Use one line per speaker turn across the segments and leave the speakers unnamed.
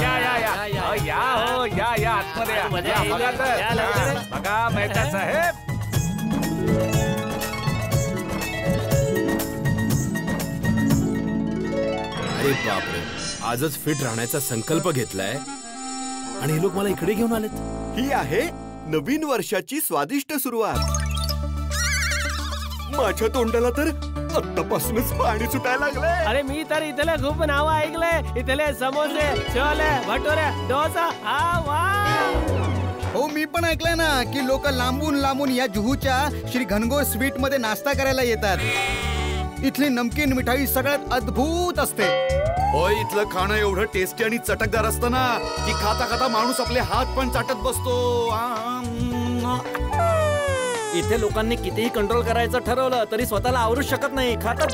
या या या या हो या आतमध्ये या. बघा तर बघा मेहता साहेब.
अरे बापरे, आजच फिट राहण्याचा संकल्प घेतलाय आणि हे लोक मला इकडे घेऊन आलेत.
ही आहे नवीन वर्षाची स्वादिष्ट सुरुवात. माझ्या तोंडाला तर आत्तापासूनच पाणी सुटायला लागलंय.
अरे मी तर इथले खूप नाव ऐकलंय. इथले समोसे, छोले, भटुरे, डोसा.
हो मी पण ऐकलंय ना की लोक लांबून लांबून या जुहूच्या श्री घनघोर स्वीट मध्ये नाश्ता करायला येतात. इथली नमकीन मिठाई सगळ्यात अद्भुत असते.
होय, इथलं खाणं एवढं टेस्टी आणि चटकदार असतं ना की खाता खाता माणूस आपले हात पण चाटत बसतो.
इथे लोकांनी कितीही कंट्रोल करायचं ठरवलं तरी स्वतःला आवरूच शकत नाही. खातच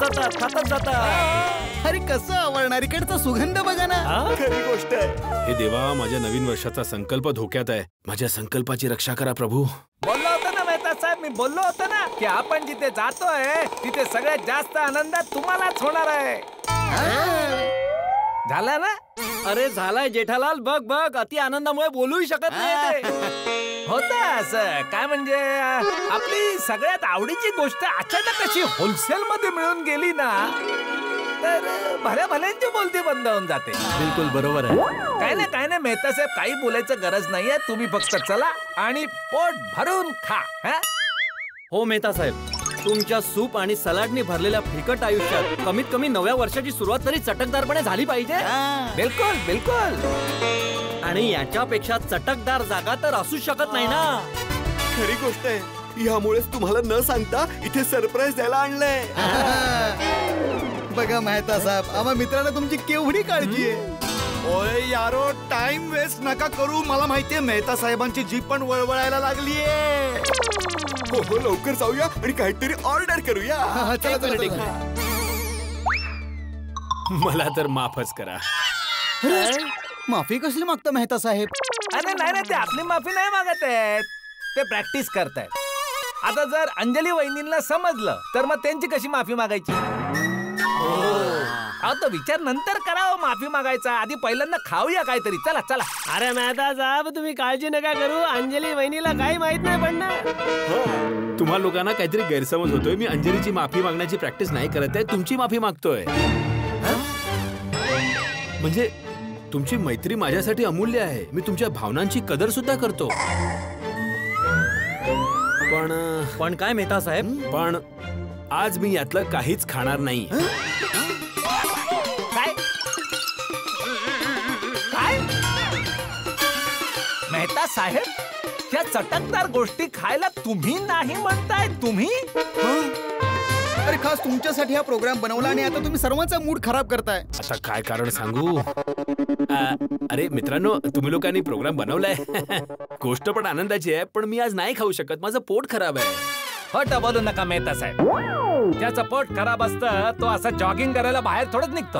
जातात.
अरे कसं आवडणार, इकडचा सुगंध बघा ना.
खरी गोष्ट आहे.
हे देवा, माझ्या नवीन वर्षाचा संकल्प धोक्यात आहे. माझ्या संकल्पाची रक्षा करा प्रभू.
बोललो होतो ना मेहता साहेब, मी बोललो होतो ना की आपण जिथे जातोय तिथे सगळ्यात जास्त आनंद तुम्हालाच होणार आहे. झाला ना?
अरे झालाय जेठालाल. बघ अति आनंदामुळे बोलूही शकत नाही.
होत असं काय म्हणजे आपली सगळ्यात आवडीची गोष्ट अचानक अशी होलसेल मध्ये मिळून गेली ना तर भल्या भल्यांची बोलती बंद होऊन जाते.
बिलकुल बरोबर आहे.
काय नाही मेहता साहेब, काही बोलायचं गरज नाहीये. तुम्ही फक्त चला आणि पोट भरून खा.
हो मेहता साहेब, तुमच्या सूप आणि सलाडनी भरलेल्या फिकट आयुष्यात कमीत कमी नव्या वर्षाची सुरुवात तरी चटकदारपणे झाली पाहिजे.
बिलकुल बिलकुल.
आणि याच्यापेक्षा चटकदार जागा तर असू शकत नाही ना.
खरी गोष्ट आहे. यामुळेच तुम्हाला न सांगता इथे सरप्राईज द्यायला आणलंय.
बघा मेहता साहेब, आम्हा मित्रांना तुमची केवढी काळजी आहे.
ओय यारो, टाइम वेस्ट नका करू. मला माहितीये मेहता साहेबांची जीभ पण वळवळायला लागलीये. हो लवकर जाऊया आणि काहीतरी ऑर्डर करूया.
मला तर माफच करा.
माफी कसली मागता मेहता साहेब?
अरे नाही, ते आपली माफी नाही मागत आहेत, ते प्रॅक्टिस करतायत. आता जर अंजली वहिनींना समजलं तर मग त्यांची कशी माफी मागायची? तो विचार नंतर करावं माफी मागायचा. आधी पहिल्यांदा खाऊया काहीतरी. चला चला.
अरे मेहता साहेब, तुम्ही काळजी नका करू. अंजली वहिनीला काही माहित नाही पडणार.
तुम्हा लोकांना काहीतरी गैरसमज होतोय. मी अंजलीची माफी मागण्याची प्रॅक्टिस नाही करत आहे, तुमची माफी मागतोय. म्हणजे तुमची मैत्री माझ्यासाठी अमूल्य आहे. मी तुमच्या भावनांची कदर सुद्धा करतो.
पण काय मेहता साहेब?
पण आज मी यातलं काहीच खाणार नाही.
काय मेहता साहेब, या चटकदार गोष्टी खायला तुम्ही नाही म्हणताय? तुम्ही
अरे खास तुमच्यासाठी हा प्रोग्राम बनवला आणि आता तुम्ही सर्वांचा मूड खराब करताय.
आता काय कारण सांगू? अरे मित्रांनो, तुम्ही लोकांनी प्रोग्राम बनवलाय. गोष्ट पण आनंदाची आहे, पण मी आज नाही खाऊ शकत. माझं पोट खराब आहे.
हट बोलू नका मेहता साहेब. ज्याचं पोट खराब असतं तो असं जॉगिंग करायला बाहेर थोडंच निघतो.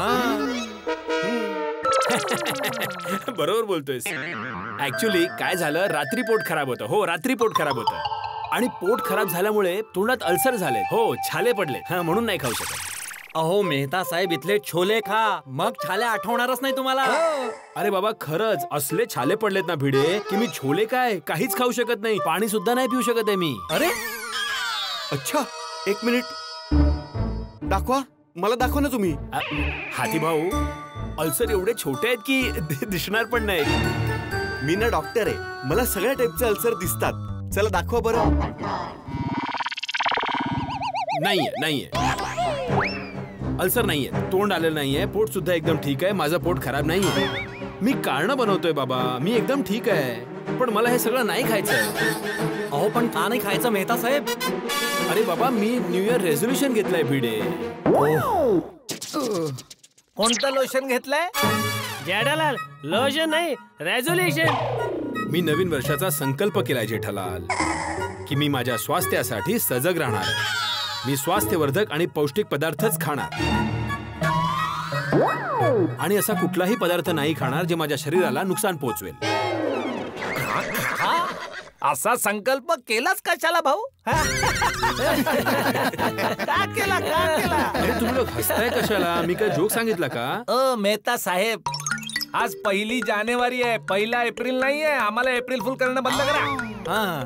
बरोबर बोलतोयस. ऍक्च्युली काय झालं, रात्री पोट खराब होतं. हो, रात्री पोट खराब होतं आणि पोट खराब झाल्यामुळे तोंडात अल्सर झाले. हो, छाले पडले. म्हणून नाही खाऊ शकत.
अहो मेहता साहेब, इथले छोले खा, मग छाले आठवणारच नाही तुम्हाला.
अरे बाबा, खरंच असले छाले पडलेत ना भिडे की मी छोले काय काहीच खाऊ शकत नाही. पाणी सुद्धा नाही पिऊ शकत आहे मी.
अरे
अच्छा, एक मिनिट. दाखवा, मला दाखवा ना तुम्ही.
हाती भाऊ, अल्सर एवढे छोटे आहेत की दिसणार पण नाही.
मी ना डॉक्टर आहे, मला सगळ्या टाईपचे अल्सर दिसतात. चला दाखवा बरं.
नाहीये अल्सर नाहीये. तोंड आलेलं नाहीये. पोट सुद्धा एकदम ठीक आहे. माझं पोट खराब नाहीये. मी कारण बनवतोय बाबा. मी एकदम ठीक आहे, पण मला हे सगळं नाही खायचं.
अहो पण का नाही खायचं मेहता साहेब?
अरे बाबा, मी न्यू इयर रेझोल्युशन घेतलंय भिडे.
कोणतं लोशन घेतलंय?
जेठालाल, लोशन नाही, रेझोल्युशन.
मी नवीन वर्षाचा संकल्प केलाय जेठालाल की मी माझ्या स्वास्थ्यासाठी सजग राहणार आहे. मी स्वास्थ्यवर्धक आणि पौष्टिक पदार्थच खाणार आणि असा कुठलाही पदार्थ नाही खाणार जे माझ्या शरीराला नुकसान पोहोचवेल.
असा संकल्प केलाच कशाला भाऊ? का केला?
अरे तुम्ही लोक हसताय कशाला? मी काय जोक सांगितला का?
मेहता साहेब, आज 1 जानेवारी आहे, 1 एप्रिल नाहीये. आम्हाला एप्रिल फुल करणं बंद करा.
हा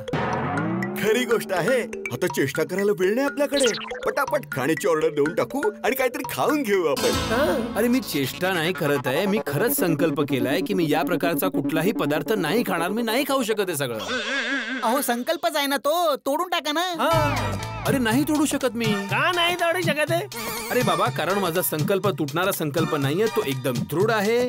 खरी गोष्ट आहे. आता चेष्टा करायला वेळ नाही आपल्याकडे. पटापट खाण्याची ऑर्डर देऊन टाकू आणि काहीतरी खाऊन घेऊ आपण.
अरे मी चेष्टा नाही करत आहे, मी खरंच संकल्प केलाय की मी या प्रकारचा कुठलाही पदार्थ नाही खाणार. मी नाही खाऊ शकत आहे सगळं.
अहो संकल्पच आहे ना तो, तोडून टाका ना.
अरे नाही तोडू शकत मी.
का नाही तोडू शकत आहे?
अरे बाबा, कारण माझा संकल्प तुटणारा संकल्प नाहीये, तो एकदम दृढ आहे.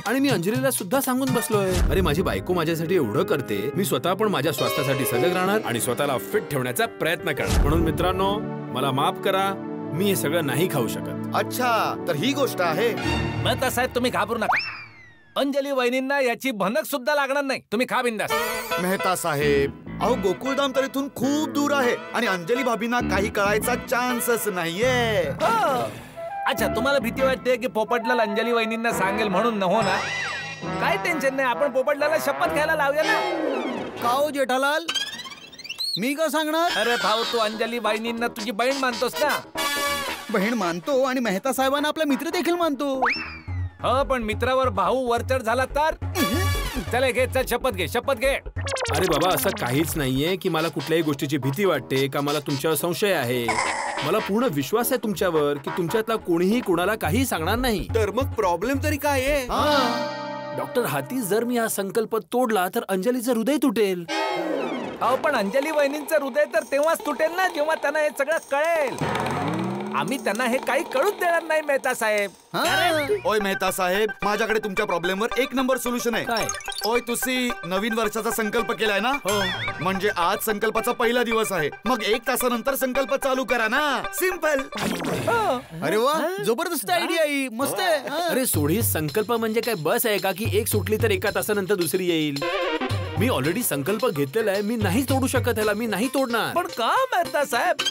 आणि मी अंजलीला सुद्धा सांगून बसलोय. अरे माझी बायको माझ्यासाठी एवढं करते, मी स्वतः पण माझ्या स्वास्थ्यासाठी सजग राहणार आणि स्वतःला फिट ठेवण्याचा प्रयत्न करणार. म्हणून मित्रांनो, मला माफ करा, मी हे सगळं नाही खाऊ शकत.
अच्छा, तर ही गोष्ट आहे.
मेहता साहेब तुम्ही घाबरू नका. अंजली वहिनींना याची भनक सुद्धा लागणार नाही. तुम्ही खा बिंदास.
मेहता साहेब, अहो गोकुळधाम तर इथून खूप दूर आहे आणि अंजली भाभींना काही कळायचा चान्सच नाहीये.
अच्छा, तुम्हाला भीती वाटते की पोपटलाल अंजली वहिनींना सांगेल म्हणून न हो ना? काय टेन्शन नाही, आपण पोपटलाला शपथ घ्यायला लावूया ना.
का हो जेठालाल, मी का सांगणार?
अरे भाऊ, तू अंजली वहिनींना तुझी बहीण मानतोस ना?
बहीण मानतो आणि मेहता साहेबांना आपला मित्र देखील मानतो.
हो, पण मित्रावर भाऊ वरचढ झाला तर? चले घे, चल शपथ घे, शपथ घे.
अरे बाबा, असं काहीच नाहीये की मला कुठल्याही गोष्टीची भीती वाटते का मला तुमच्यावर संशय आहे. मला पूर्ण विश्वास आहे तुमच्यावर की तुमच्यातला कोणीही कोणाला काही सांगणार नाही.
तर मग प्रॉब्लेम तरी काय आहे?
डॉक्टर हाती, जर मी हा संकल्प तोडला तर अंजलीचं हृदय तुटेल.
अहो, पण अंजली वहिनींचं हृदय तर तेव्हाच तुटेल ना जेव्हा त्यांना हे सगळं कळेल. आम्ही त्यांना हे काही कळूच देणार नाही मेहता साहेब.
ओय मेहता साहेब, माझ्याकडे तुमच्या प्रॉब्लेमवर 1 नंबर सोल्युशन आहे.
काय?
ओय, तुम्ही नवीन वर्षाचा संकल्प केलाय ना? म्हणजे आज संकल्पाचा पहिला दिवस आहे. मग 1 तासानंतर संकल्प चालू करा ना. सिंपल.
अरे वा, जबरदस्त आयडिया आहे, मस्त आहे.
अरे सोडी, संकल्प म्हणजे काय बस आहे का की एक सुटली तर 1 तासानंतर दुसरी येईल? मी ऑलरेडी संकल्प घेतलेला आहे. मी नाही तोडू शकत ह्याला, मी नाही तोडणार.
पण का मेहता साहेब?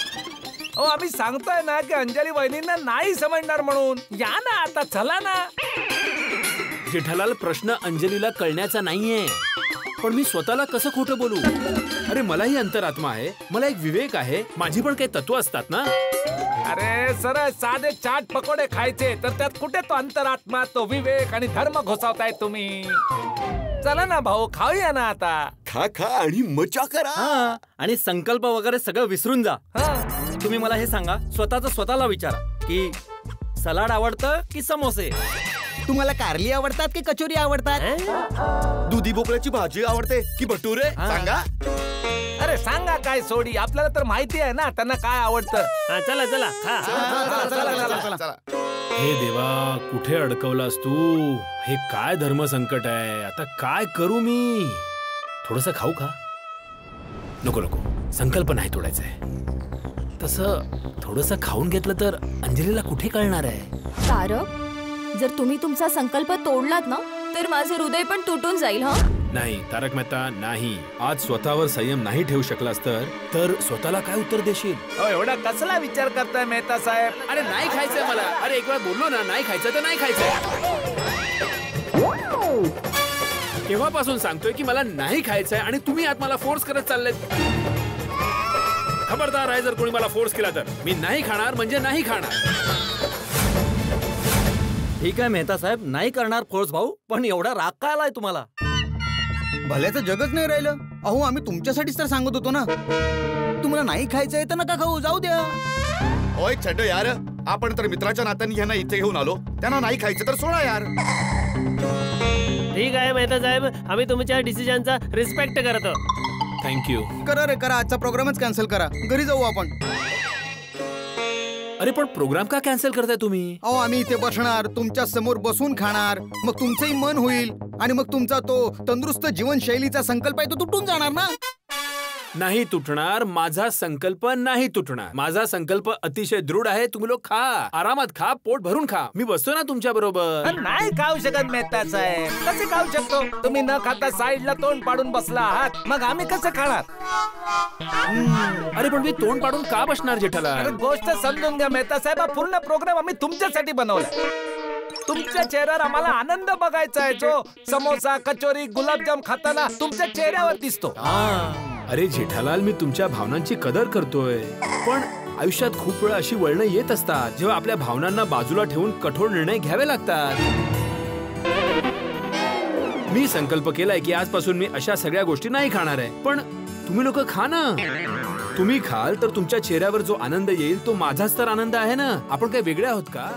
अहो, आम्ही सांगतोय ना की अंजली वहिनींना नाही समजणार म्हणून. या ना आता, चला ना.
जेठालाल, प्रश्न अंजलीला कळण्याचा नाहीये, पण मी स्वतःला कसं खोटं बोलू? अरे मलाही अंतरात्मा आहे, मला एक विवेक आहे, माझी पण काही तत्व असतात ना.
अरे सरळ साधे चाट पकोडे खायचे, तर त्यात कुठे तो अंतरात्मा, तो विवेक आणि धर्म घुसवताय तुम्ही. चला ना भाऊ, खाऊया ना आता.
खा खा आणि मजा करा.
हा, आणि संकल्प वगैरे सगळं विसरून जा. तुम्ही मला हे सांगा, स्वतःला विचारा की सलाड आवडतं की समोसे?
तुम्हाला कारली आवडतात की कचोरी आवडतात?
दुधी भोपळ्याची भाजी आवडते की भटुरे? सांगा.
अरे सांगा काय सोडी, आपल्याला तर माहिती आहे ना त्यांना काय आवडतं.
चला चला खा.
चला.
हे देवा, कुठे अडकवलास तू? हे काय धर्म संकट आहे? आता काय करू मी? थोडंसं खाऊ का? नको नको, संकल्प नाही तोडायचंय. तसं थोडंसं खाऊन घेतलं तर अंजलीला कुठे कळणार आहे?
तारक, जर तुम्ही तुमचा संकल्प तोडलात ना तर माझं हृदय पण तुटून जाईल. हा
नाही तारक मेहता, नाही. आज स्वतःवर संयम नाही ठेवू शकलास तर स्वतःला काय उत्तर देशील?
अहो, एवढा कसला विचार करताय मेहता साहेब?
अरे नाही खायचंय मला. अरे एक वेळा बोललो ना, नाही खायचं तर नाही खायचंय. केव्हापासून सांगतोय की मला नाही खायचंय आणि तुम्ही आत मला फोर्स करत चाललेत. खबरदार आहे, जर कोणी मला फोर्स केला तर मी नाही खाणार म्हणजे नाही खाणार.
ठीक आहे मेहता साहेब, नाही करणार फोर्स भाऊ, पण एवढा राग का आलाय तुम्हाला?
भल्याचं जगच नाही राहिलं. अहो, आम्ही तुमच्यासाठीच तर सांगत होतो ना. तुम्हाला नाही खायचंय तर नका खाऊ, जाऊ द्या.
ओय छड्ड यार, आपण तर मित्राच्या नात्याने ह्यांना इथे घेऊन आलो. त्यांना नाही खायचं तर सोडा यार.
ठीक आहे मेहता साहेब, आम्ही तुमच्या डिसिजनचा रिस्पेक्ट करतो.
थँक्यू.
करा रे करा, आजचा प्रोग्रामच कॅन्सल करा, घरी जाऊ आपण.
अरे पण प्रोग्राम का कॅन्सल करताय तुम्ही?
अहो, आम्ही इथे बसणार, तुमच्या समोर बसून खाणार, मग तुमचंही मन होईल आणि मग तुमचा तो तंदुरुस्त जीवनशैलीचा संकल्प आहे तो तुटून जाणार ना.
नाही तुटणार, माझा संकल्प नाही तुटणार. माझा संकल्प अतिशय दृढ आहे. तुम्ही लोक खा, आरामात खा, पोट भरून खा. मी बसतो ना तुमच्या बरोबर.
नाही खाऊ शकत मेहता साहेब. कसे खाऊ शकतो? तुम्ही न खाता साईडला तोंड पाडून बसला आहात, मग आम्ही कसं खाणार?
अरे पण मी तोंड पाडून का बसणार जेठालाल?
अरे गोष्ट समजून घ्या मेहता साहेब, हा पूर्ण प्रोग्राम आम्ही तुमच्यासाठी बनवला. तुमच्या चेहऱ्यावर आम्हाला आनंद बघायचा आहे, जो समोसा, कचोरी, गुलाबजाम खाताना तुमच्या चेहऱ्यावर दिसतो.
अरे जेठालाल, मी तुमच्या भावनांची कदर करतोय, पण आयुष्यात खूप वेळा अशी वळणं येत असतात जेव्हा आपल्या भावनांना बाजूला ठेवून कठोर निर्णय घ्यावे लागतात. मी संकल्प केलाय की आजपासून मी अशा सगळ्या गोष्टी नाही खाणार आहे. पण तुम्ही लोक खा ना. तुम्ही खाल तर तुमच्या चेहऱ्यावर जो आनंद येईल तो माझाच तर आनंद आहे ना. आपण काही वेगळे आहोत का?